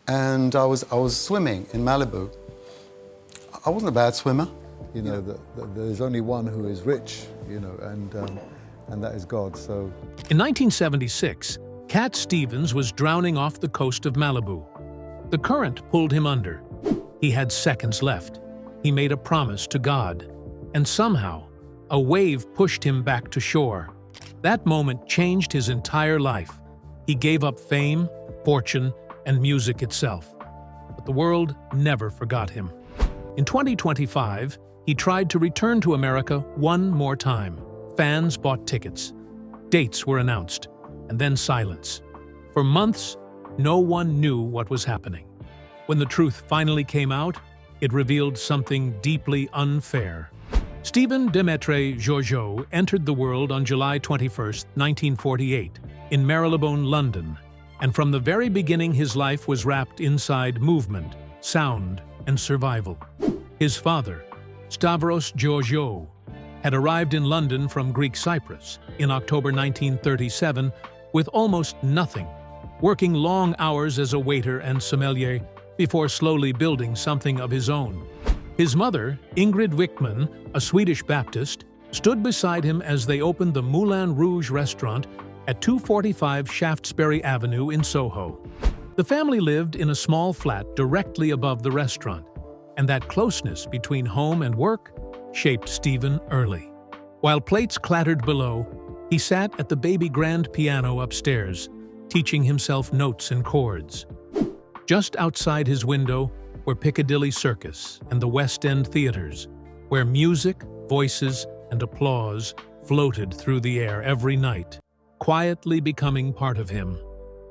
and I was swimming in Malibu. I wasn't a bad swimmer. You know, there's only one who is rich, you know, and that is God, so. In 1976, Cat Stevens was drowning off the coast of Malibu. The current pulled him under. He had seconds left. He made a promise to God. And somehow, a wave pushed him back to shore. That moment changed his entire life. He gave up fame, fortune, and music itself. But the world never forgot him. In 2025, he tried to return to America one more time. Fans bought tickets. Dates were announced, and then silence. For months, no one knew what was happening. When the truth finally came out, it revealed something deeply unfair. Stephen Demetre Georgiou entered the world on July 21, 1948, in Marylebone, London, and from the very beginning his life was wrapped inside movement, sound, and survival. His father, Stavros Georgiou, had arrived in London from Greek Cyprus in October 1937 with almost nothing, working long hours as a waiter and sommelier before slowly building something of his own. His mother, Ingrid Wickman, a Swedish Baptist, stood beside him as they opened the Moulin Rouge restaurant at 245 Shaftesbury Avenue in Soho. The family lived in a small flat directly above the restaurant, and that closeness between home and work shaped Stephen early. While plates clattered below, he sat at the baby grand piano upstairs, teaching himself notes and chords. Just outside his window were Piccadilly Circus and the West End theaters, where music, voices, and applause floated through the air every night, quietly becoming part of him.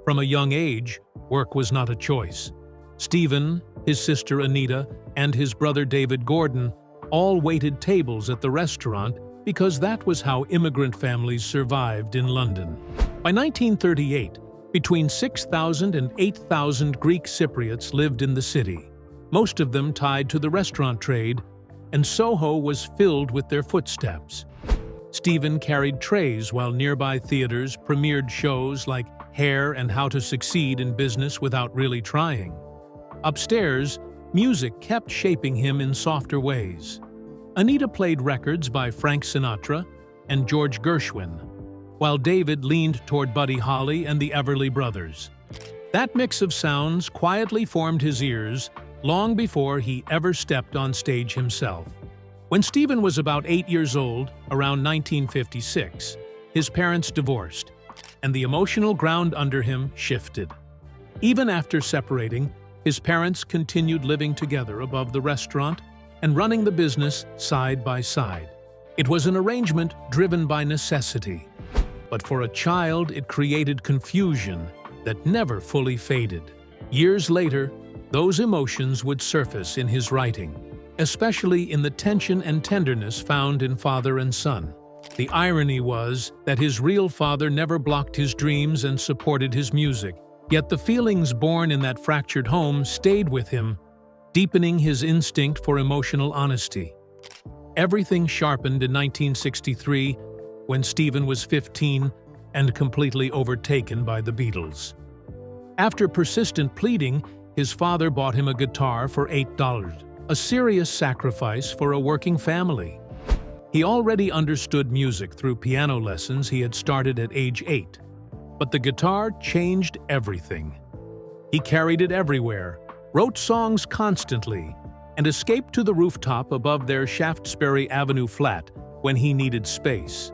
From a young age, work was not a choice. Stephen, his sister Anita, and his brother David Gordon all waited tables at the restaurant because that was how immigrant families survived in London. By 1938, between 6,000 and 8,000 Greek Cypriots lived in the city, most of them tied to the restaurant trade, and Soho was filled with their footsteps. Stephen carried trays while nearby theaters premiered shows like Hair and How to Succeed in Business Without Really Trying. Upstairs, music kept shaping him in softer ways. Anita played records by Frank Sinatra and George Gershwin, while David leaned toward Buddy Holly and the Everly Brothers. That mix of sounds quietly formed his ears long before he ever stepped on stage himself. When Stephen was about 8 years old, around 1956, his parents divorced, and the emotional ground under him shifted. Even after separating, his parents continued living together above the restaurant and running the business side by side. It was an arrangement driven by necessity, but for a child it created confusion that never fully faded. Years later, those emotions would surface in his writing, especially in the tension and tenderness found in father and son. The irony was that his real father never blocked his dreams and supported his music, yet the feelings born in that fractured home stayed with him, deepening his instinct for emotional honesty. Everything sharpened in 1963 when Stephen was 15 and completely overtaken by the Beatles. After persistent pleading, his father bought him a guitar for $8, a serious sacrifice for a working family. He already understood music through piano lessons he had started at age 8, but the guitar changed everything. He carried it everywhere, wrote songs constantly, and escaped to the rooftop above their Shaftesbury Avenue flat when he needed space.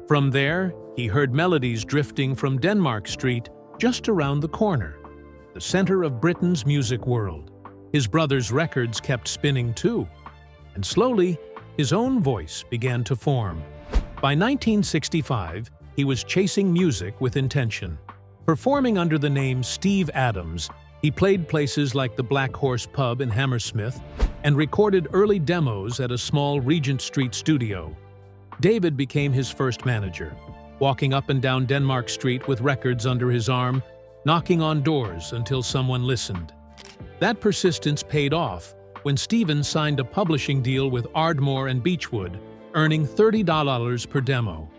From there, he heard melodies drifting from Denmark Street just around the corner, the center of Britain's music world. His brother's records kept spinning too, and slowly, his own voice began to form. By 1965, he was chasing music with intention. Performing under the name Steve Adams, he played places like the Black Horse Pub in Hammersmith and recorded early demos at a small Regent Street studio. David became his first manager, walking up and down Denmark Street with records under his arm, knocking on doors until someone listened. That persistence paid off when Stephen signed a publishing deal with Ardmore and Beechwood, earning $30 per demo.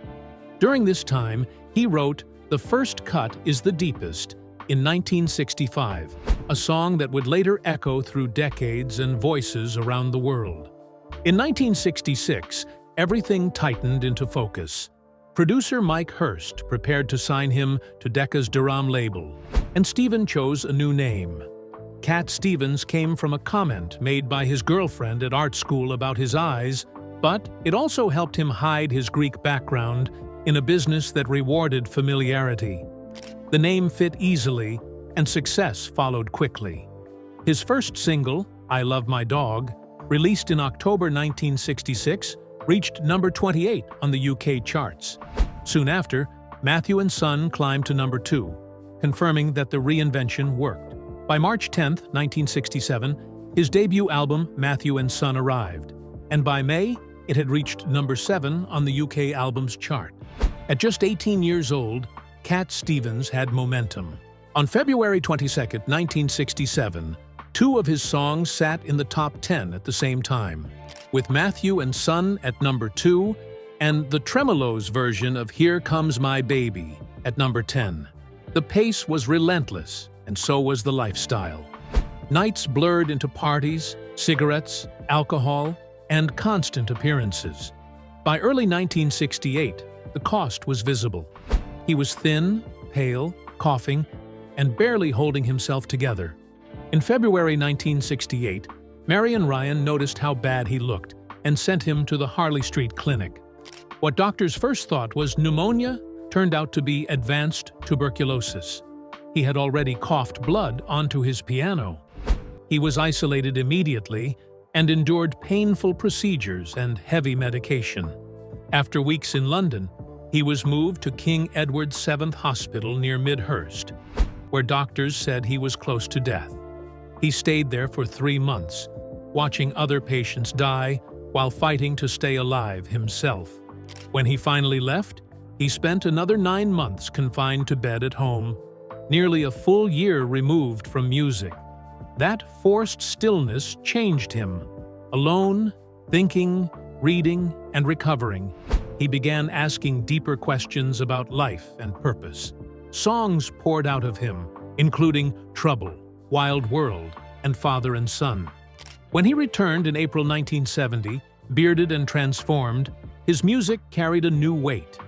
During this time, he wrote "The First Cut is the Deepest" in 1965, a song that would later echo through decades and voices around the world. In 1966, everything tightened into focus. Producer Mike Hurst prepared to sign him to Decca's Durham label, and Stephen chose a new name. Cat Stevens came from a comment made by his girlfriend at art school about his eyes, but it also helped him hide his Greek background in a business that rewarded familiarity. The name fit easily, and success followed quickly. His first single, I Love My Dog, released in October 1966, reached number 28 on the UK charts. Soon after, Matthew and Son climbed to number 2, confirming that the reinvention worked. By March 10, 1967, his debut album, Matthew and Son, arrived, and by May, it had reached number 7 on the UK albums chart. At just 18 years old, Cat Stevens had momentum. On February 22, 1967, 2 of his songs sat in the top 10 at the same time, with Matthew and Son at number 2 and the Tremolos version of Here Comes My Baby at number 10. The pace was relentless, and so was the lifestyle. Nights blurred into parties, cigarettes, alcohol, and constant appearances. By early 1968, the cost was visible. He was thin, pale, coughing, and barely holding himself together. In February 1968, Mary and Ryan noticed how bad he looked and sent him to the Harley Street Clinic. What doctors first thought was pneumonia turned out to be advanced tuberculosis. He had already coughed blood onto his piano. He was isolated immediately and endured painful procedures and heavy medication. After weeks in London, he was moved to King Edward VII Hospital near Midhurst, where doctors said he was close to death. He stayed there for 3 months, watching other patients die while fighting to stay alive himself. When he finally left, he spent another 9 months confined to bed at home, nearly a full year removed from music. That forced stillness changed him. Alone, thinking, reading, and recovering, he began asking deeper questions about life and purpose. Songs poured out of him, including Trouble, Wild World, and Father and Son. When he returned in April 1970, bearded and transformed, his music carried a new weight.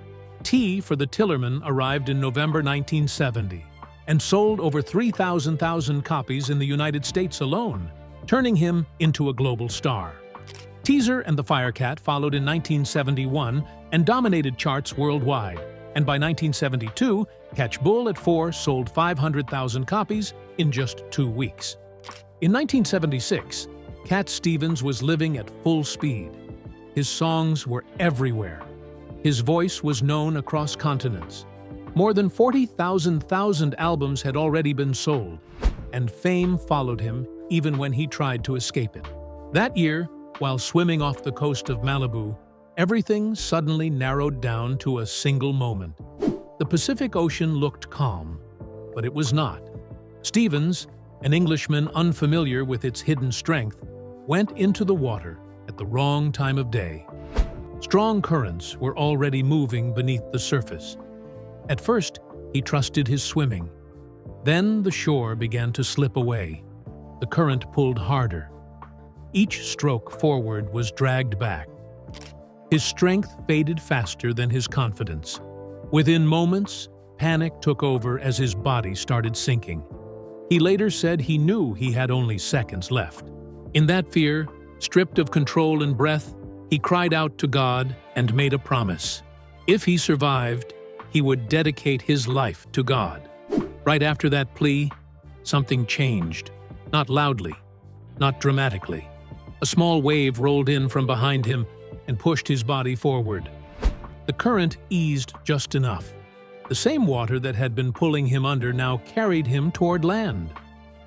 Tea for the Tillerman arrived in November 1970 and sold over 3,000 copies in the United States alone, turning him into a global star. Teaser and the Firecat followed in 1971 and dominated charts worldwide, and by 1972, Catch Bull at 4 sold 500,000 copies in just 2 weeks. In 1976, Cat Stevens was living at full speed. His songs were everywhere. His voice was known across continents. More than 40,000 albums had already been sold, and fame followed him even when he tried to escape it. That year, while swimming off the coast of Malibu, everything suddenly narrowed down to a single moment. The Pacific Ocean looked calm, but it was not. Stevens, an Englishman unfamiliar with its hidden strength, went into the water at the wrong time of day. Strong currents were already moving beneath the surface. At first, he trusted his swimming. Then the shore began to slip away. The current pulled harder. Each stroke forward was dragged back. His strength faded faster than his confidence. Within moments, panic took over as his body started sinking. He later said he knew he had only seconds left. In that fear, stripped of control and breath, he cried out to God and made a promise. If he survived, he would dedicate his life to God. Right after that plea, something changed. Not loudly, not dramatically. A small wave rolled in from behind him and pushed his body forward. The current eased just enough. The same water that had been pulling him under now carried him toward land.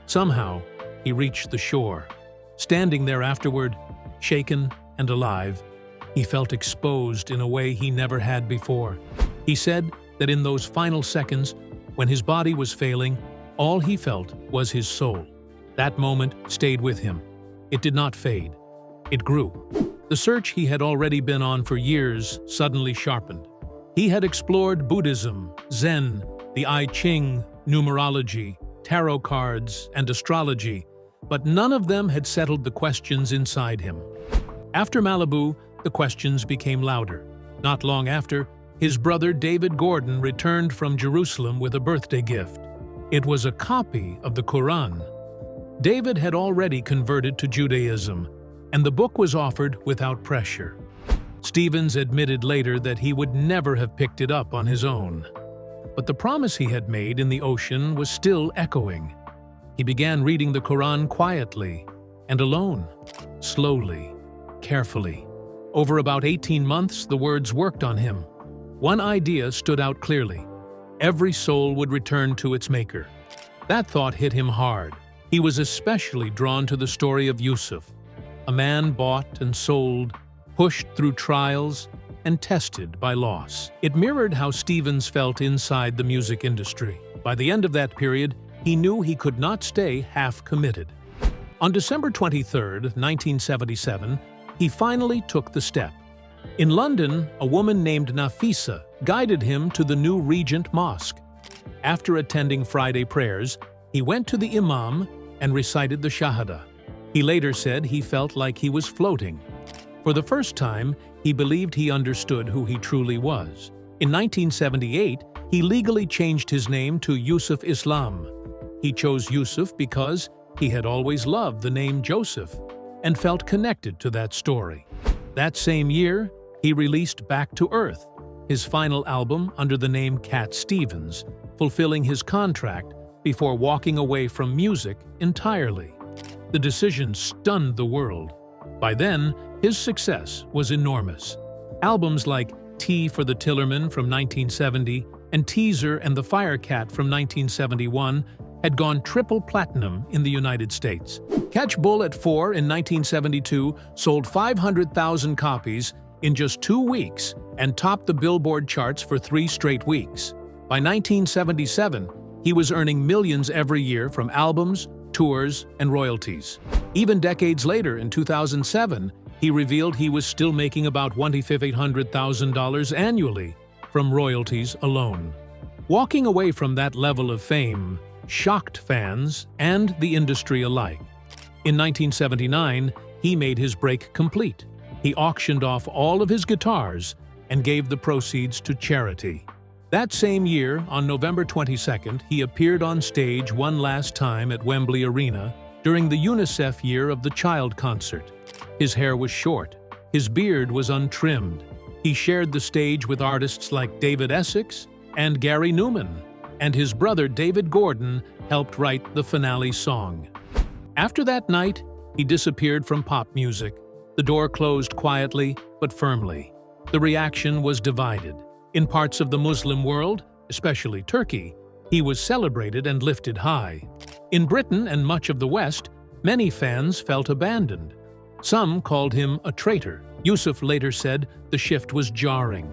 Somehow, he reached the shore. Standing there afterward, shaken and alive, he felt exposed in a way he never had before. He said that in those final seconds, when his body was failing, all he felt was his soul. That moment stayed with him. It did not fade. It grew. The search he had already been on for years suddenly sharpened. He had explored Buddhism, Zen, the I Ching, numerology, tarot cards, and astrology, but none of them had settled the questions inside him. After Malibu, the questions became louder. Not long after, his brother David Gordon returned from Jerusalem with a birthday gift. It was a copy of the Quran. David had already converted to Judaism, and the book was offered without pressure. Stevens admitted later that he would never have picked it up on his own. But the promise he had made in the ocean was still echoing. He began reading the Quran quietly and alone, slowly, carefully. Over about 18 months, the words worked on him. One idea stood out clearly. Every soul would return to its maker. That thought hit him hard. He was especially drawn to the story of Yusuf, a man bought and sold, pushed through trials, and tested by loss. It mirrored how Stevens felt inside the music industry. By the end of that period, he knew he could not stay half-committed. On December 23, 1977, he finally took the step. In London, a woman named Nafisa guided him to the new Regent Mosque. After attending Friday prayers, he went to the imam and recited the Shahada. He later said he felt like he was floating. For the first time, he believed he understood who he truly was. In 1978, he legally changed his name to Yusuf Islam. He chose Yusuf because he had always loved the name Joseph and felt connected to that story. That same year, he released Back to Earth, his final album under the name Cat Stevens, fulfilling his contract before walking away from music entirely. The decision stunned the world. By then, his success was enormous. Albums like Tea for the Tillerman from 1970 and Teaser and the Firecat from 1971 had gone triple platinum in the United States. Catch Bull at 4 in 1972 sold 500,000 copies in just 2 weeks and topped the Billboard charts for 3 straight weeks. By 1977, he was earning millions every year from albums, tours, and royalties. Even decades later, in 2007, he revealed he was still making about $2,800,000 annually from royalties alone. Walking away from that level of fame shocked fans and the industry alike. In 1979, he made his break complete. He auctioned off all of his guitars and gave the proceeds to charity. That same year, on November 22nd, he appeared on stage one last time at Wembley Arena during the UNICEF Year of the Child concert. His hair was short, his beard was untrimmed. He shared the stage with artists like David Essex and Gary Newman, and his brother David Gordon helped write the finale song. After that night, he disappeared from pop music. The door closed quietly but firmly. The reaction was divided. In parts of the Muslim world, especially Turkey, he was celebrated and lifted high. In Britain and much of the West, many fans felt abandoned. Some called him a traitor. Yusuf later said the shift was jarring.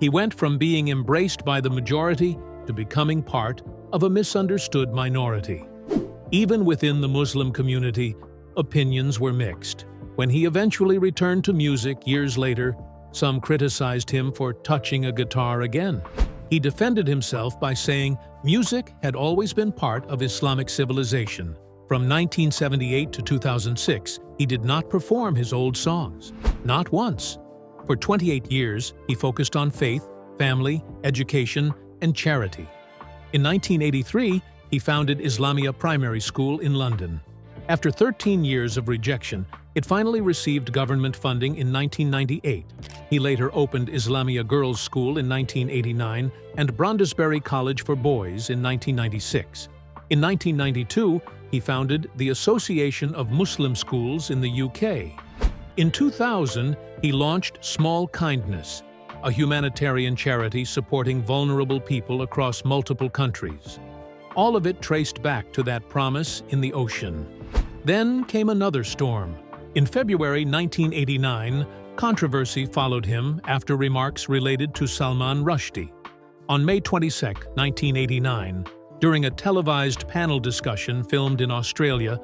He went from being embraced by the majority to becoming part of a misunderstood minority. Even within the Muslim community, opinions were mixed. When he eventually returned to music years later, some criticized him for touching a guitar again. He defended himself by saying music had always been part of Islamic civilization. From 1978 to 2006, he did not perform his old songs. Not once. For 28 years, he focused on faith, family, education, and charity. In 1983, he founded Islamia Primary School in London. After 13 years of rejection, it finally received government funding in 1998. He later opened Islamia Girls' School in 1989 and Brondesbury College for Boys in 1996. In 1992, he founded the Association of Muslim Schools in the UK. In 2000, he launched Small Kindness, a humanitarian charity supporting vulnerable people across multiple countries. All of it traced back to that promise in the ocean. Then came another storm. In February 1989, controversy followed him after remarks related to Salman Rushdie. On May 22, 1989, during a televised panel discussion filmed in Australia,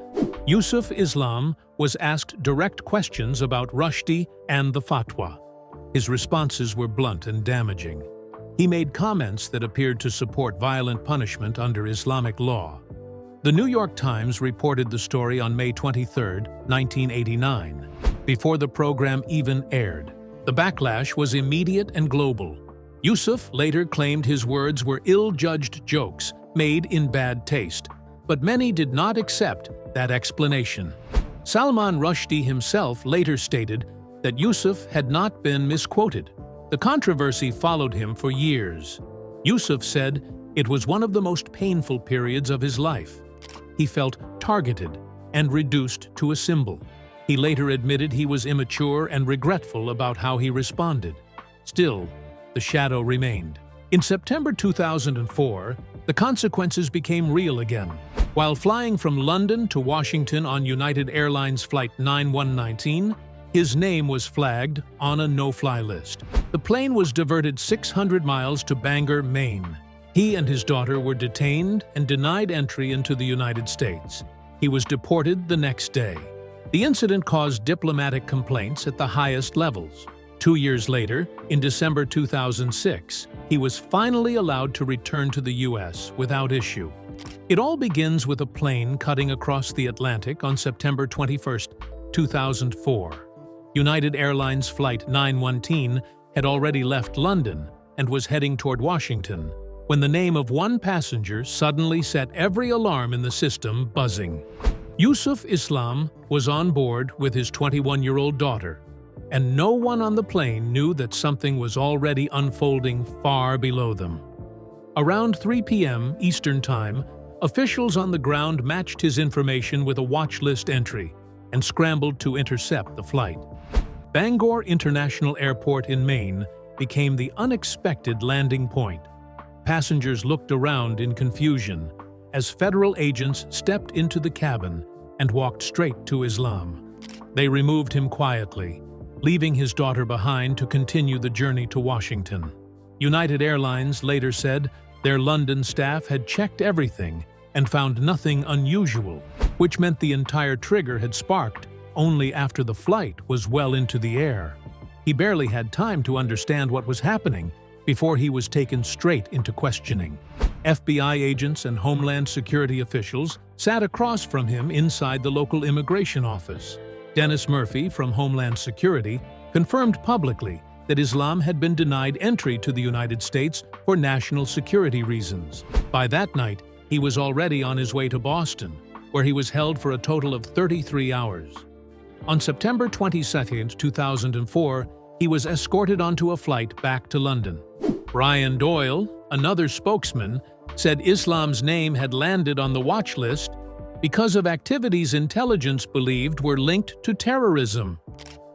Yusuf Islam was asked direct questions about Rushdie and the fatwa. His responses were blunt and damaging. He made comments that appeared to support violent punishment under Islamic law. The New York Times reported the story on May 23, 1989, before the program even aired. The backlash was immediate and global. Yusuf later claimed his words were ill-judged jokes made in bad taste, but many did not accept that explanation. Salman Rushdie himself later stated that Yusuf had not been misquoted. The controversy followed him for years. Yusuf said it was one of the most painful periods of his life. He felt targeted and reduced to a symbol. He later admitted he was immature and regretful about how he responded. Still, the shadow remained. In September 2004, the consequences became real again. While flying from London to Washington on United Airlines Flight 9119, his name was flagged on a no-fly list. The plane was diverted 600 miles to Bangor, Maine. He and his daughter were detained and denied entry into the United States. He was deported the next day. The incident caused diplomatic complaints at the highest levels. 2 years later, in December 2006, he was finally allowed to return to the U.S. without issue. It all begins with a plane cutting across the Atlantic on September 21, 2004. United Airlines Flight 919 had already left London and was heading toward Washington when the name of one passenger suddenly set every alarm in the system buzzing. Yusuf Islam was on board with his 21-year-old daughter, and no one on the plane knew that something was already unfolding far below them. Around 3 p.m. Eastern Time, officials on the ground matched his information with a watch list entry and scrambled to intercept the flight. Bangor International Airport in Maine became the unexpected landing point. Passengers looked around in confusion as federal agents stepped into the cabin and walked straight to Islam. They removed him quietly, leaving his daughter behind to continue the journey to Washington. United Airlines later said their London staff had checked everything and found nothing unusual, which meant the entire trigger had sparked only after the flight was well into the air. He barely had time to understand what was happening before he was taken straight into questioning. FBI agents and Homeland Security officials sat across from him inside the local immigration office. Dennis Murphy from Homeland Security confirmed publicly that Islam had been denied entry to the United States for national security reasons. By that night, he was already on his way to Boston, where he was held for a total of 33 hours. On September 22, 2004, he was escorted onto a flight back to London. Brian Doyle, another spokesman, said Islam's name had landed on the watch list because of activities intelligence believed were linked to terrorism.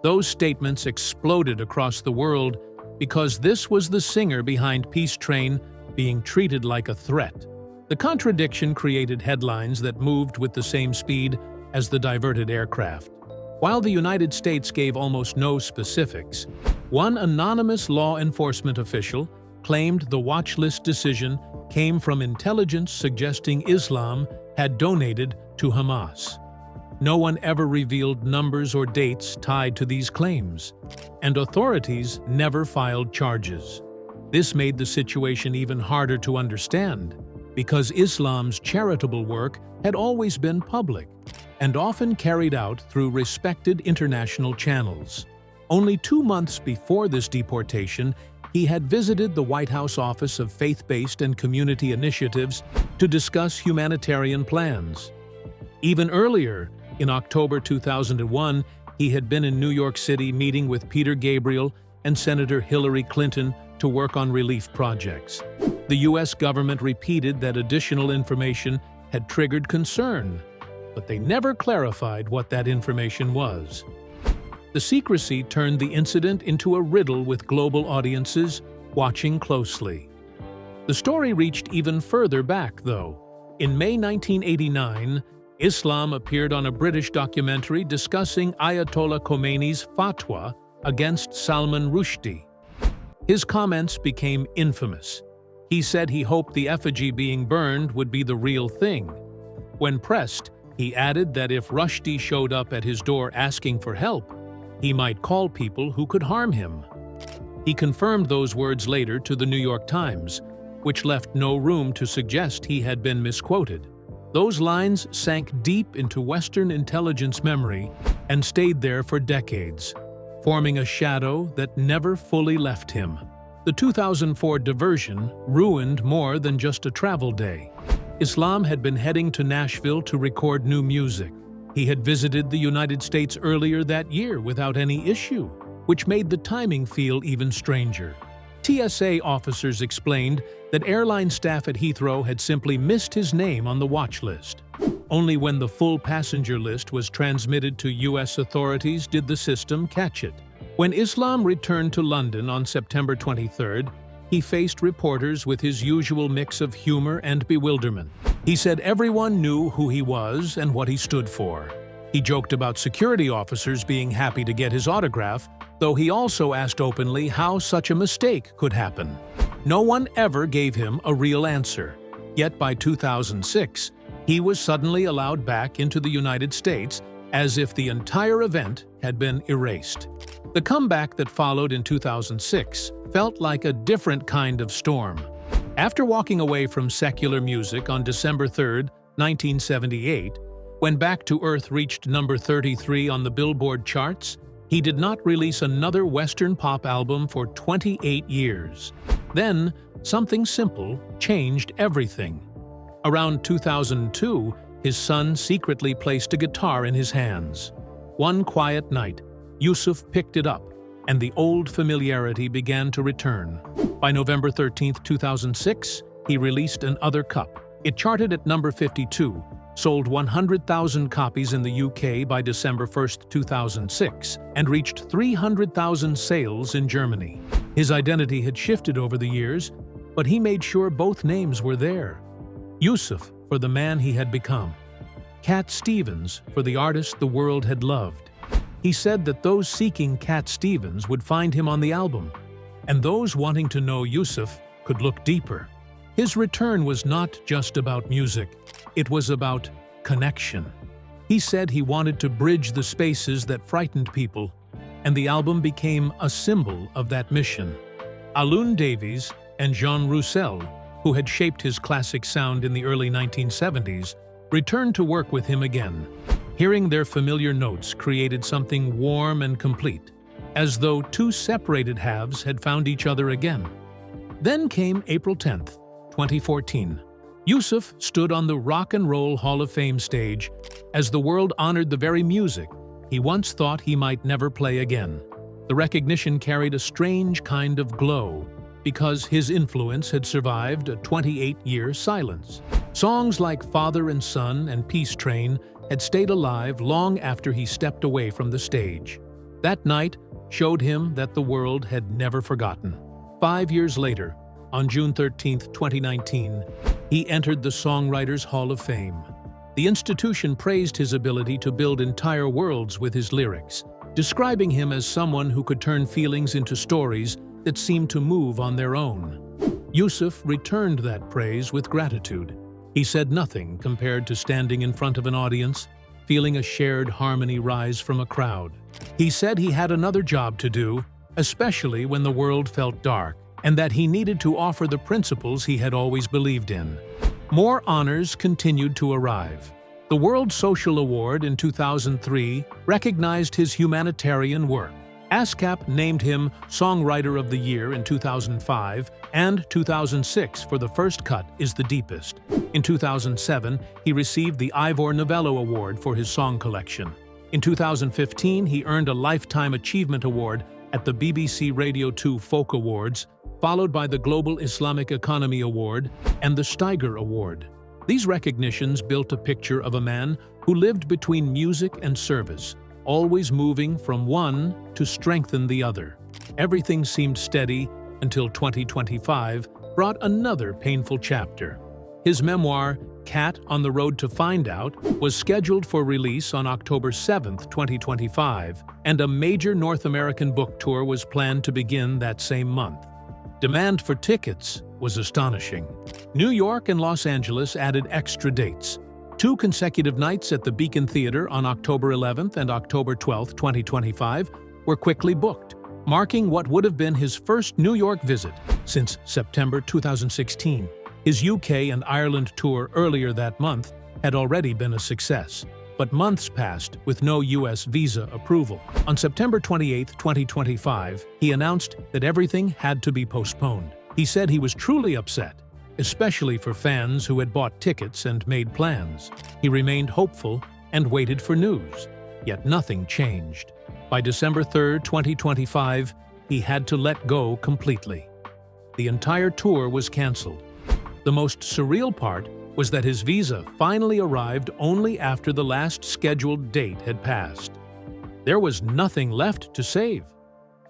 Those statements exploded across the world because this was the singer behind Peace Train being treated like a threat. The contradiction created headlines that moved with the same speed as the diverted aircraft. While the United States gave almost no specifics, one anonymous law enforcement official claimed the watch list decision came from intelligence suggesting Islam had donated to Hamas. No one ever revealed numbers or dates tied to these claims, and authorities never filed charges. This made the situation even harder to understand, because Islam's charitable work had always been public and often carried out through respected international channels. Only 2 months before this deportation, he had visited the White House Office of Faith-Based and Community Initiatives to discuss humanitarian plans. Even earlier, in October 2001, he had been in New York City meeting with Peter Gabriel and Senator Hillary Clinton to work on relief projects. The U.S. government repeated that additional information had triggered concern, but they never clarified what that information was. The secrecy turned the incident into a riddle with global audiences watching closely. The story reached even further back, though. In May 1989, Islam appeared on a British documentary discussing Ayatollah Khomeini's fatwa against Salman Rushdie. His comments became infamous. He said he hoped the effigy being burned would be the real thing. When pressed, he added that if Rushdie showed up at his door asking for help, he might call people who could harm him. He confirmed those words later to the New York Times, which left no room to suggest he had been misquoted. Those lines sank deep into Western intelligence memory and stayed there for decades, forming a shadow that never fully left him. The 2004 diversion ruined more than just a travel day. Islam had been heading to Nashville to record new music. He had visited the United States earlier that year without any issue, which made the timing feel even stranger. TSA officers explained that airline staff at Heathrow had simply missed his name on the watch list. Only when the full passenger list was transmitted to U.S. authorities did the system catch it. When Islam returned to London on September 23rd, he faced reporters with his usual mix of humor and bewilderment. He said everyone knew who he was and what he stood for. He joked about security officers being happy to get his autograph, though he also asked openly how such a mistake could happen. No one ever gave him a real answer. Yet by 2006, he was suddenly allowed back into the United States as if the entire event had been erased. The comeback that followed in 2006 felt like a different kind of storm. After walking away from secular music on December 3, 1978, when Back to Earth reached number 33 on the Billboard charts, he did not release another Western pop album for 28 years. Then, something simple changed everything. Around 2002, his son secretly placed a guitar in his hands. One quiet night, Yusuf picked it up, and the old familiarity began to return. By November 13, 2006, he released Another Cup. It charted at number 52, sold 100,000 copies in the UK by December 1, 2006, and reached 300,000 sales in Germany. His identity had shifted over the years, but he made sure both names were there. Yusuf for the man he had become. Cat Stevens for the artist the world had loved. He said that those seeking Cat Stevens would find him on the album, and those wanting to know Yusuf could look deeper. His return was not just about music, it was about connection. He said he wanted to bridge the spaces that frightened people, and the album became a symbol of that mission. Alun Davies and Jean Roussel, who had shaped his classic sound in the early 1970s, returned to work with him again. Hearing their familiar notes created something warm and complete, as though two separated halves had found each other again. Then came April 10, 2014. Yusuf stood on the Rock and Roll Hall of Fame stage as the world honored the very music he once thought he might never play again. The recognition carried a strange kind of glow because his influence had survived a 28-year silence. Songs like Father and Son and Peace Train had stayed alive long after he stepped away from the stage. That night showed him that the world had never forgotten. 5 years later, on June 13, 2019, he entered the Songwriters Hall of Fame. The institution praised his ability to build entire worlds with his lyrics, describing him as someone who could turn feelings into stories that seemed to move on their own. Yusuf returned that praise with gratitude. He said nothing compared to standing in front of an audience, feeling a shared harmony rise from a crowd. He said he had another job to do, especially when the world felt dark, and that he needed to offer the principles he had always believed in. More honors continued to arrive. The World Social Award in 2003 recognized his humanitarian work. ASCAP named him Songwriter of the Year in 2005, and 2006 for The First Cut Is the Deepest. In 2007, he received the Ivor Novello Award for his song collection. In 2015, he earned a Lifetime Achievement Award at the BBC Radio 2 Folk Awards, followed by the Global Islamic Economy Award and the Steiger Award. These recognitions built a picture of a man who lived between music and service, always moving from one to strengthen the other. Everything seemed steady until 2025 brought another painful chapter. His memoir, Cat on the Road to Find Out, was scheduled for release on October 7, 2025, and a major North American book tour was planned to begin that same month. Demand for tickets was astonishing. New York and Los Angeles added extra dates. 2 consecutive nights at the Beacon Theater on October 11th and October 12th, 2025 were quickly booked. marking what would have been his first New York visit since September 2016. His UK and Ireland tour earlier that month had already been a success, but months passed with no US visa approval. On September 28, 2025, he announced that everything had to be postponed. He said he was truly upset, especially for fans who had bought tickets and made plans. He remained hopeful and waited for news, yet nothing changed. By December 3, 2025, he had to let go completely. The entire tour was canceled. The most surreal part was that his visa finally arrived only after the last scheduled date had passed. There was nothing left to save.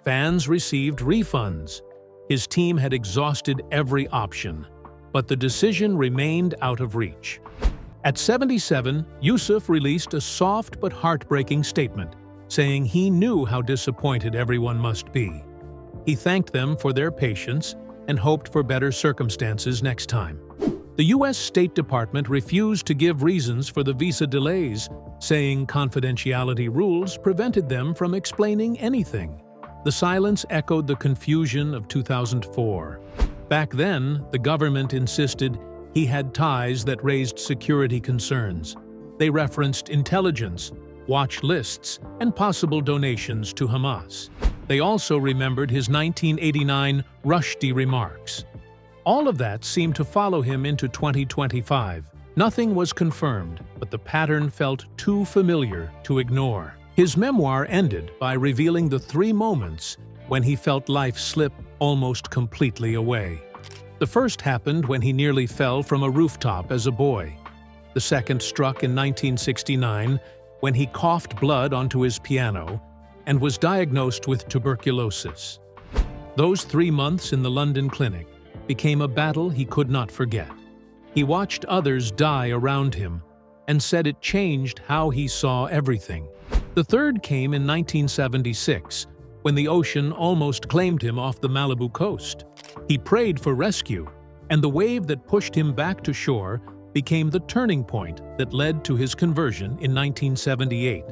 Fans received refunds. His team had exhausted every option, but the decision remained out of reach. At 77, Yusuf released a soft but heartbreaking statement, saying he knew how disappointed everyone must be. He thanked them for their patience and hoped for better circumstances next time. The U.S. State Department refused to give reasons for the visa delays, saying confidentiality rules prevented them from explaining anything. The silence echoed the confusion of 2004. Back then, the government insisted he had ties that raised security concerns. They referenced intelligence, watch lists, and possible donations to Hamas. They also remembered his 1989 Rushdie remarks. All of that seemed to follow him into 2025. Nothing was confirmed, but the pattern felt too familiar to ignore. His memoir ended by revealing the 3 moments when he felt life slip almost completely away. The first happened when he nearly fell from a rooftop as a boy. The second struck in 1969 when he coughed blood onto his piano and was diagnosed with tuberculosis. Those 3 months in the London clinic became a battle he could not forget. He watched others die around him and said it changed how he saw everything. The third came in 1976, when the ocean almost claimed him off the Malibu coast. He prayed for rescue, and the wave that pushed him back to shore became the turning point that led to his conversion in 1978.